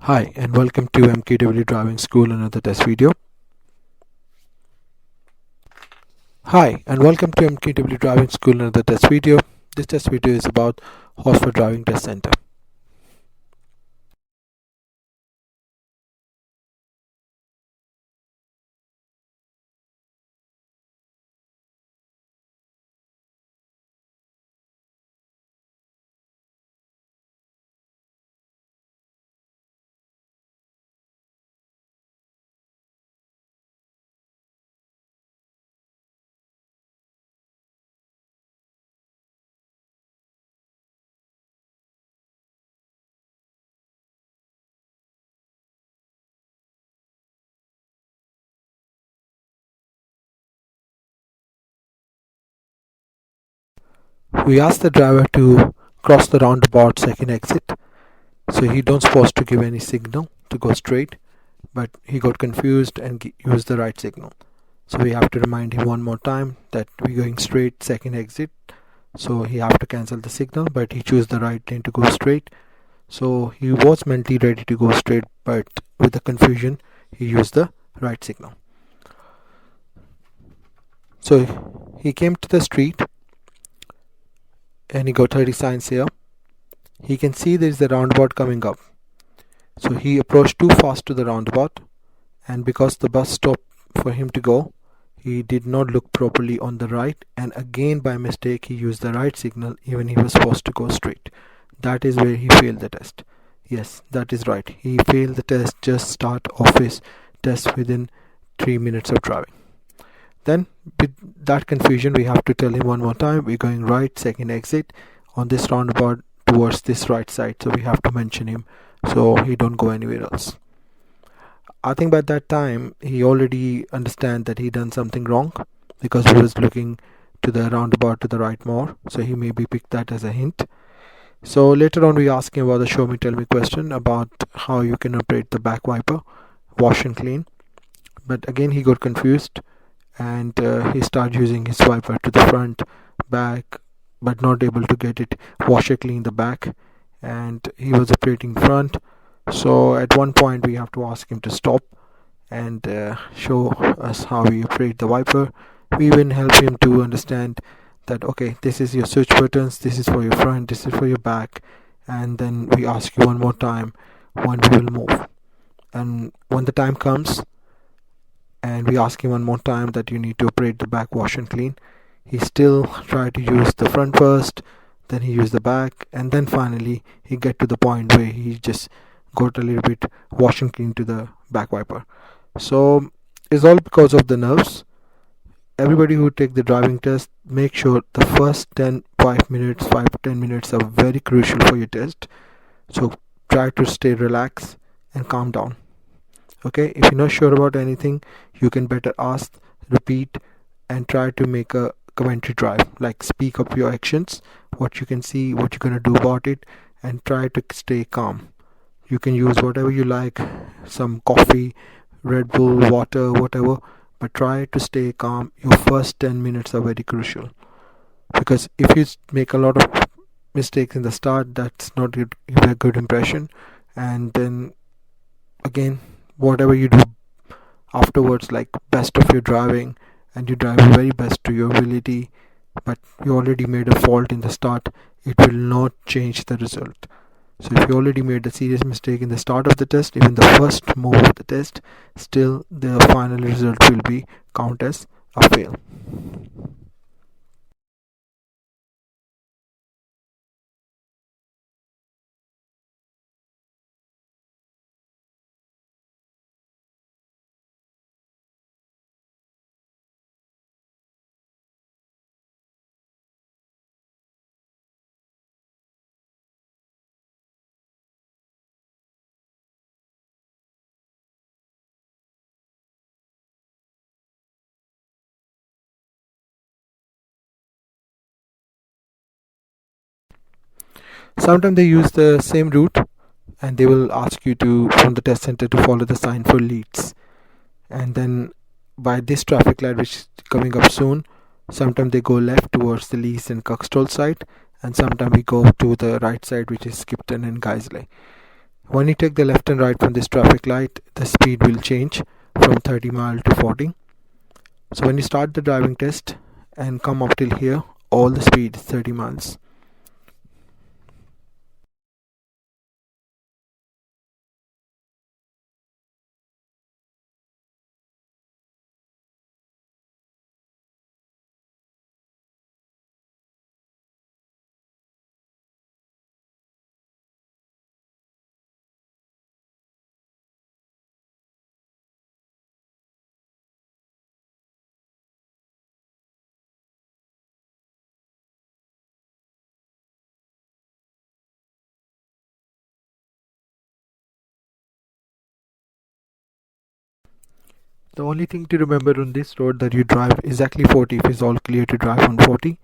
Hi and welcome to MQW Driving School, another test video. Hi and welcome to MQW Driving School, another test video. This test video is about Horsforth Driving Test Center. We asked the driver to cross the roundabout second exit, so he don't supposed to give any signal to go straight, but he got confused and used the right signal. So we have to remind him one more time that we're going straight second exit, so he have to cancel the signal, but he chose the right lane to go straight. So he was mentally ready to go straight, but with the confusion he used the right signal. So he came to the street and he got 30 signs here. He can see there is a roundabout coming up. So he approached too fast to the roundabout, and because the bus stopped for him to go, he did not look properly on the right, and again by mistake he used the right signal even he was supposed to go straight. That is where he failed the test. Yes, that is right. He failed the test just start of his test within 3 minutes of driving. Then with that confusion we have to tell him one more time, we're going right second exit on this roundabout towards this right side. So we have to mention him so he don't go anywhere else. I think by that time he already understand that he done something wrong, because he was looking to the roundabout to the right more, so he maybe picked that as a hint. So later on we ask him about the show me tell me question about how you can operate the back wiper, wash and clean, but again he got confused and he started using his wiper to the front, back, but not able to get it wash and clean the back, and he was operating front. So at one point we have to ask him to stop and show us how we operate the wiper. We even help him to understand that okay, this is your switch buttons, this is for your front, this is for your back, and then we ask you one more time when we will move. And when the time comes and we ask him one more time that you need to operate the back wash and clean, he still tried to use the front first, then he used the back, and then finally he get to the point where he just got a little bit wash and clean to the back wiper. So it's all because of the nerves. Everybody who take the driving test, make sure the first 5 to 10 minutes are very crucial for your test. So try to stay relaxed and calm down. Okay, if you're not sure about anything, you can better ask, repeat, and try to make a commentary drive, like speak up your actions, what you can see, what you're gonna do about it, and try to stay calm. You can use whatever you like, some coffee, Red Bull, water, whatever, but try to stay calm. Your first 10 minutes are very crucial, because if you make a lot of mistakes in the start, that's not give a good impression, and then again whatever you do afterwards, like best of your driving, and you drive the very best to your ability, but you already made a fault in the start, it will not change the result. So if you already made a serious mistake in the start of the test, even the first move of the test, still the final result will be count as a fail. Sometimes they use the same route and they will ask you to from the test center to follow the sign for Leeds, and then by this traffic light which is coming up soon, sometimes they go left towards the Leeds and Cuxtall side, and sometimes we go to the right side which is Skipton and Guiseley. When you take the left and right from this traffic light, the speed will change from 30 miles to 40. So when you start the driving test and come up till here, all the speed is 30 miles. The only thing to remember on this road that you drive exactly 40 if it's all clear to drive on 40,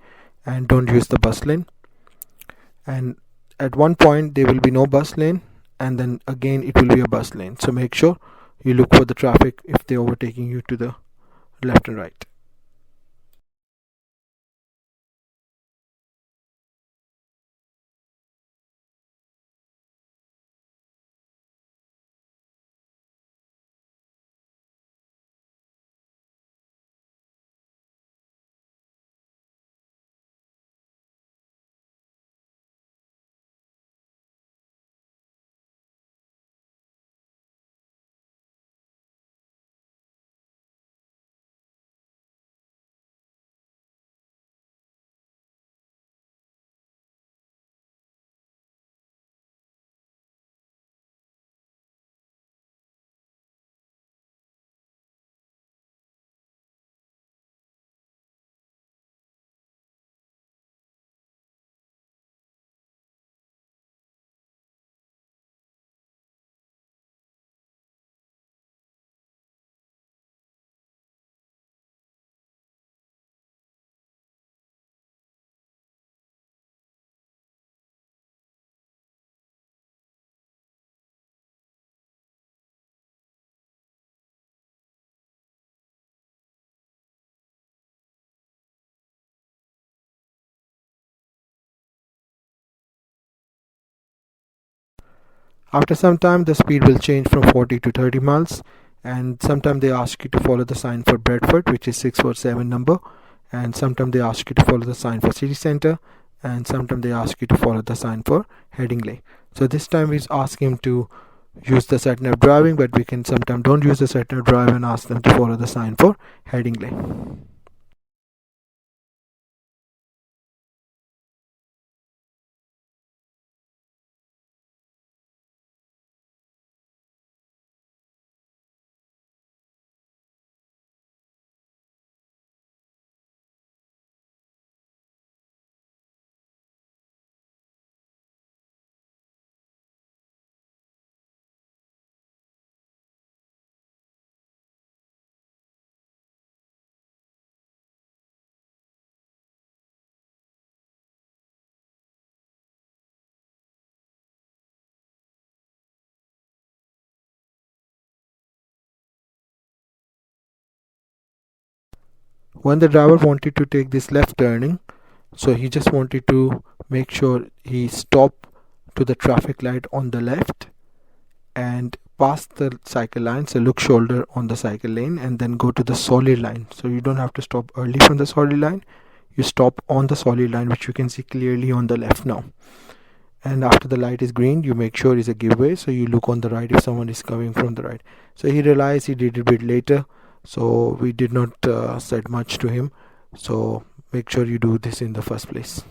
and don't use the bus lane. And at one point there will be no bus lane, and then again it will be a bus lane. So make sure you look for the traffic if they're overtaking you to the left and right. After some time the speed will change from 40 to 30 miles, and sometimes they ask you to follow the sign for Bradford, which is 647 number, and sometimes they ask you to follow the sign for city center, and sometimes they ask you to follow the sign for Headingley. So this time we ask him to use the sat nav driving, but we can sometimes don't use the sat nav drive and ask them to follow the sign for Headingley. When the driver wanted to take this left turning, so he just wanted to make sure he stopped to the traffic light on the left and pass the cycle line, so look shoulder on the cycle lane and then go to the solid line. So you don't have to stop early from the solid line, you stop on the solid line, which you can see clearly on the left now. And after the light is green, you make sure it's a giveaway, so you look on the right if someone is coming from the right. So he realized he did it a bit later, so we did not said much to him. So make sure you do this in the first place.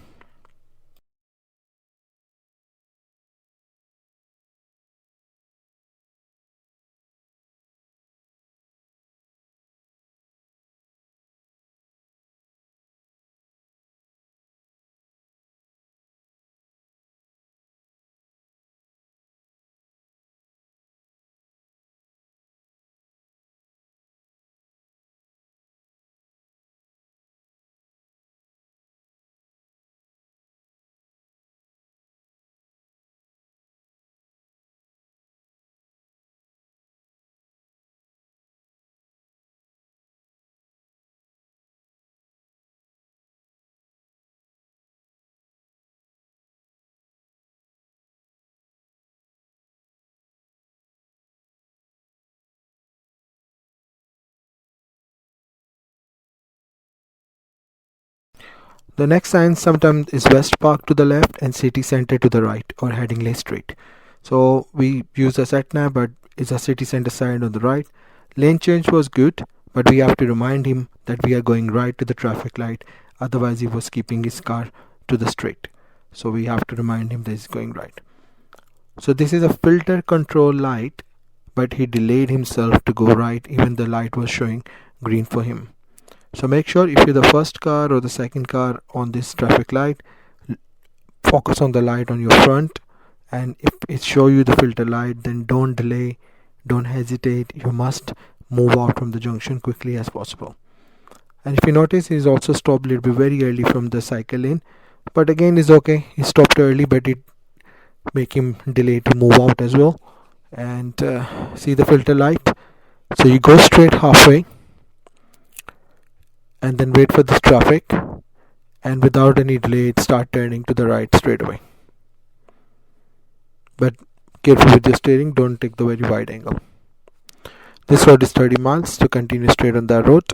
The next sign sometimes is West Park to the left and City Center to the right, or Headingley Street. So we use a sat nav, but it's a city center sign on the right. Lane change was good, but we have to remind him that we are going right to the traffic light. Otherwise, he was keeping his car to the straight. So we have to remind him that he's going right. So this is a filter control light, but he delayed himself to go right even the light was showing green for him. So make sure if you're the first car or the second car on this traffic light, focus on the light on your front, and if it show you the filter light, then don't delay, don't hesitate. You must move out from the junction quickly as possible. And if you notice, he's also stopped a little bit very early from the cycle lane, but again it's okay, he stopped early, but it make him delay to move out as well. And see the filter light, so you go straight halfway and then wait for this traffic, and without any delay start turning to the right straight away. But careful with your steering, don't take the very wide angle. This road is 30 miles, to continue straight on that road.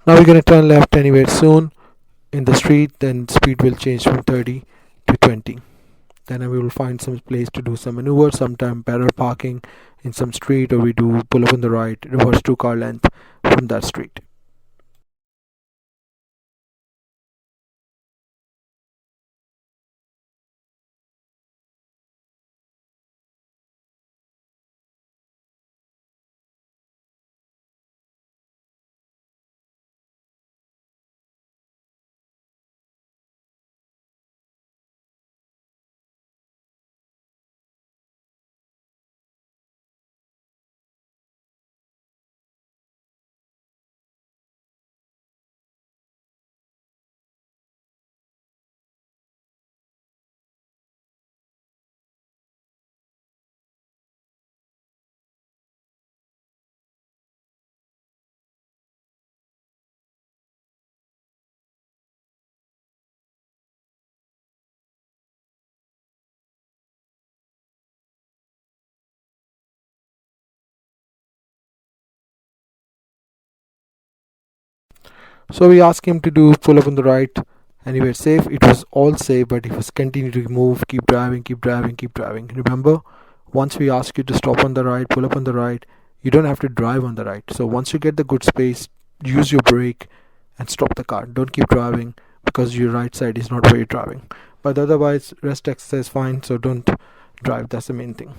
Now we're going to turn left anywhere soon in the street, then speed will change from 30 to 20. Then we will find some place to do some maneuver, sometime parallel parking in some street, or we do pull up on the right, reverse 2 car length from that street. So we asked him to do pull up on the right, and he was safe. It was all safe, but he was continuing to move, keep driving, keep driving, keep driving. Remember, once we ask you to stop on the right, pull up on the right, you don't have to drive on the right. So once you get the good space, use your brake and stop the car. Don't keep driving, because your right side is not where you're driving. But otherwise, rest exercise fine. So don't drive. That's the main thing.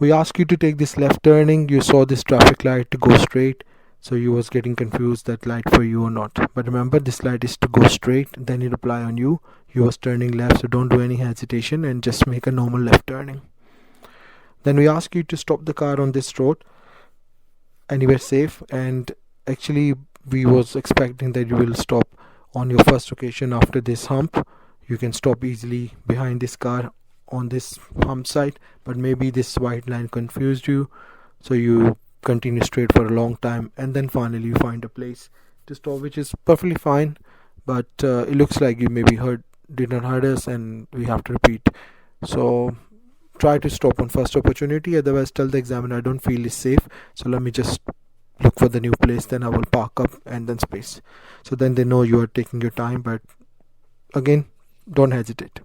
We ask you to take this left turning. You saw this traffic light to go straight, so you was getting confused that light for you or not. But remember, this light is to go straight, then it apply on you. You was turning left, so don't do any hesitation and just make a normal left turning. Then we ask you to stop the car on this road anywhere safe, and actually we was expecting that you will stop on your first occasion after this hump. You can stop easily behind this car on this hump side, but maybe this white line confused you, so you continue straight for a long time, and then finally you find a place to stop, which is perfectly fine. But it looks like you maybe did not hurt us, and we have to repeat. So try to stop on first opportunity, otherwise tell the examiner I don't feel it's safe, so let me just look for the new place, then I will park up and then space. So then they know you are taking your time, but again, don't hesitate.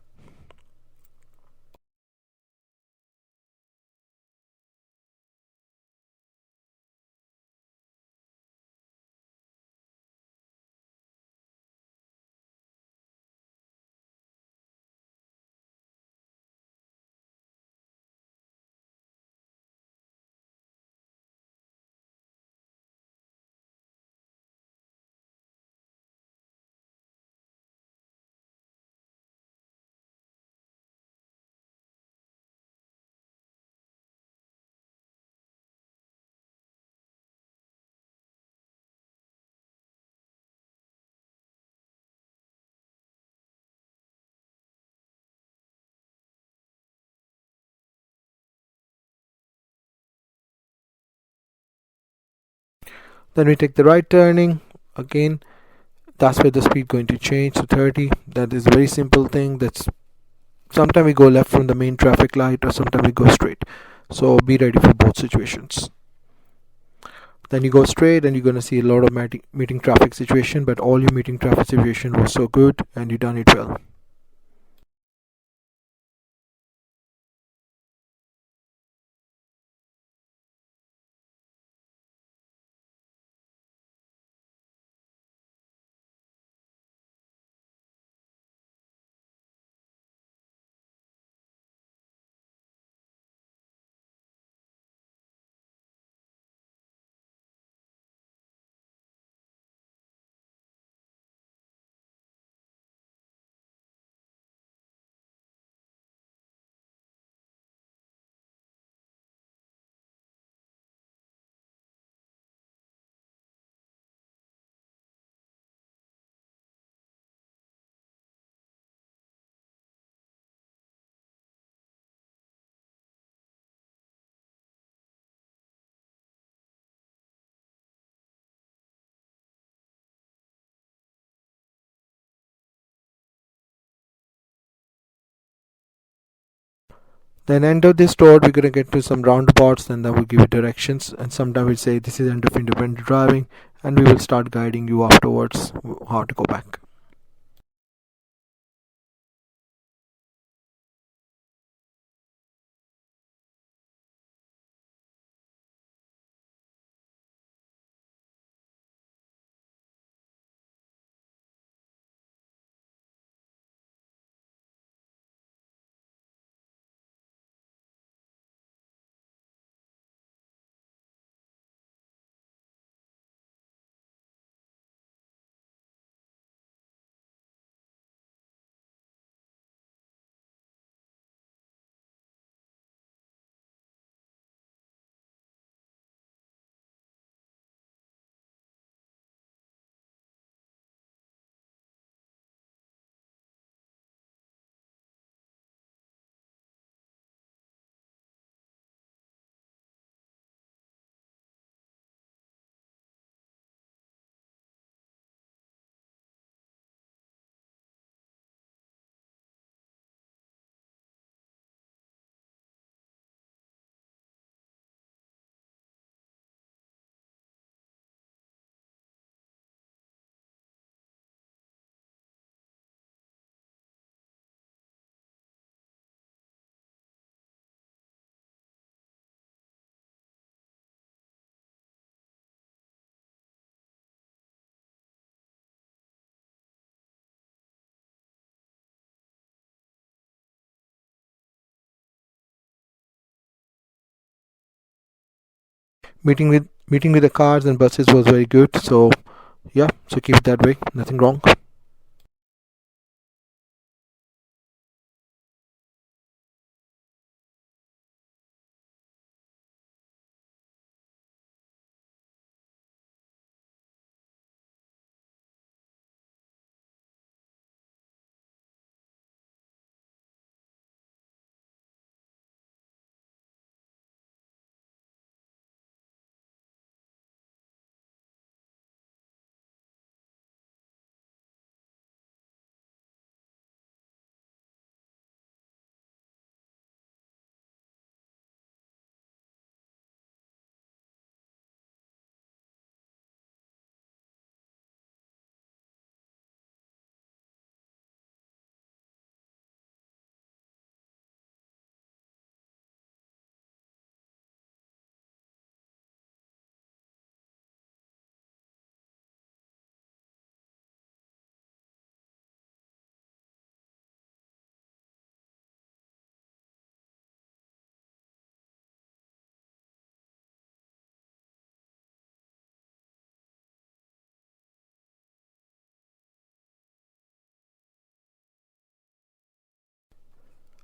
Then we take the right turning again. That's where the speed going to change to 30. That is a very simple thing. That's sometimes we go left from the main traffic light, or sometimes we go straight, so be ready for both situations. Then you go straight and you're going to see a lot of meeting traffic situation, but all your meeting traffic situation was so good and you done it well. Then end of this road we're going to get to some roundabouts, and then we'll give you directions, and sometimes we'll say this is end of independent driving, and we will start guiding you afterwards how to go back. Meeting with the cars and buses was very good. So yeah, so keep it that way. Nothing wrong.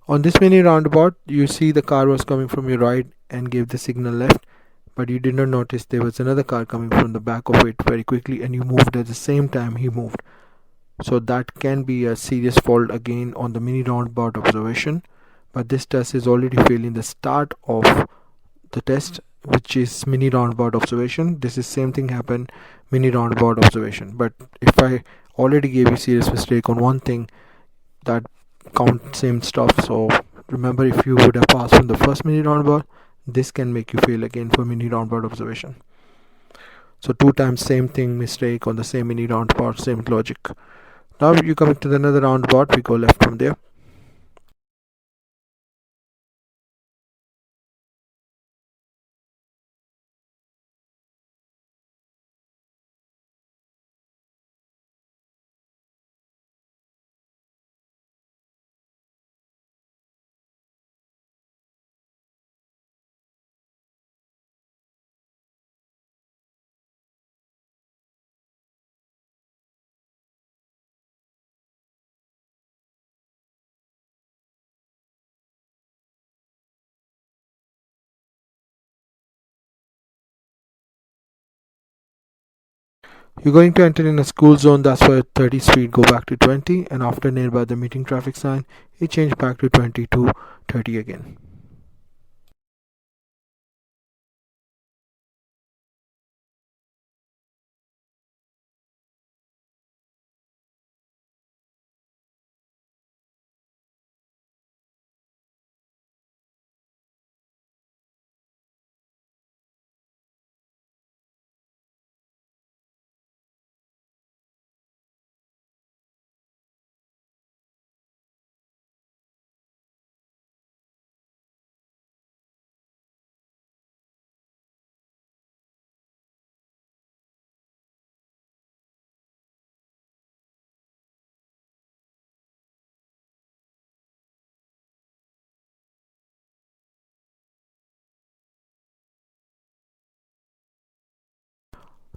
On this mini roundabout, you see the car was coming from your right and gave the signal left, but you did not notice there was another car coming from the back of it very quickly, and you moved at the same time he moved. So that can be a serious fault again on the mini roundabout observation. But this test is already failing the start of the test, which is mini roundabout observation. This is same thing happen mini roundabout observation. But if I already gave you serious mistake on one thing, that count same stuff. So remember, if you would have passed from the first mini roundabout, this can make you fail again for mini roundabout observation. So two times same thing mistake on the same mini roundabout, same logic. Now you come to another roundabout, we go left from there. You're going to enter in a school zone, that's why 30 speed go back to 20, and after nearby the meeting traffic sign, it changed back to 20 to 30 again.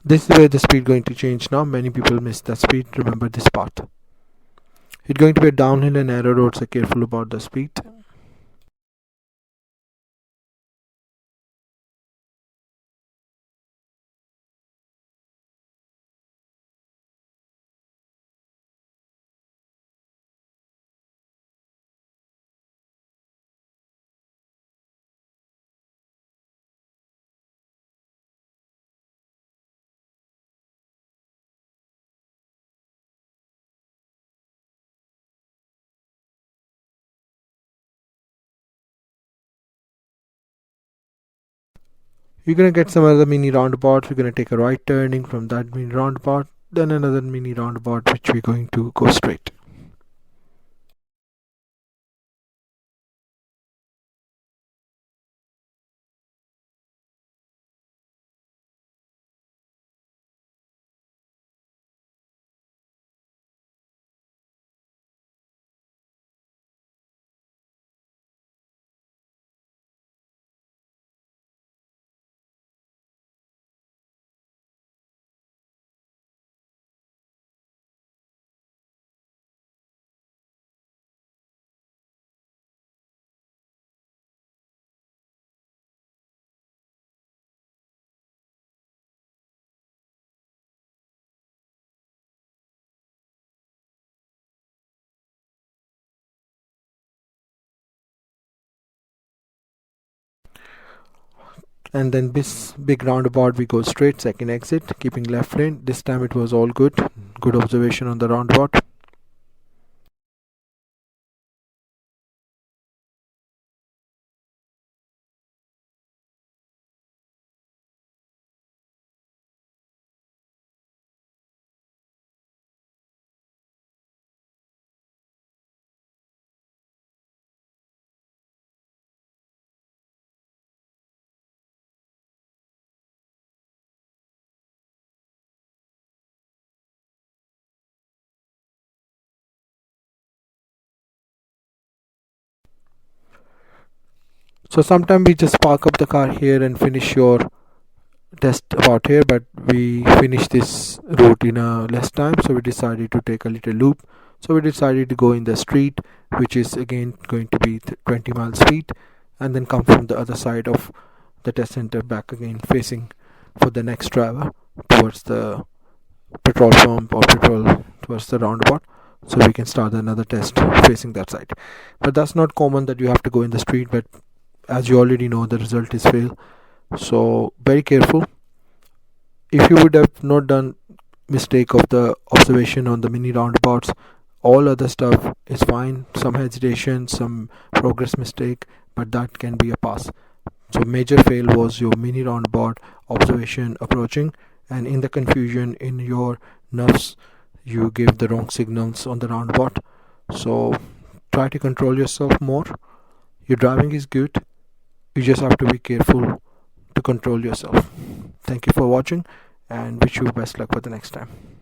This is where the speed going to change now. Many people miss that speed. Remember this part. It's going to be a downhill and narrow road, so careful about the speed. You're gonna get some other mini roundabouts. We're gonna take a right turning from that mini roundabout, then another mini roundabout, which we're going to go straight. and then this big roundabout we go straight, second exit, keeping left lane. This time it was all good observation on the roundabout. So sometimes we just park up the car here and finish your test about here, but we finished this route in a less time, so we decided to take a little loop. So we decided to go in the street, which is again going to be 20 miles feet, and then come from the other side of the test center back again, facing for the next driver towards the petrol pump or petrol towards the roundabout, so we can start another test facing that side. But that's not common that you have to go in the street, but as you already know, the result is fail. So very careful. If you would have not done mistake of the observation on the mini roundabouts, all other stuff is fine. Some hesitation, some progress mistake, but that can be a pass. So major fail was your mini roundabout observation approaching, and in the confusion in your nerves you gave the wrong signals on the roundabout. So try to control yourself more. Your driving is good, you just have to be careful to control yourself. Thank you for watching and wish you best luck for the next time.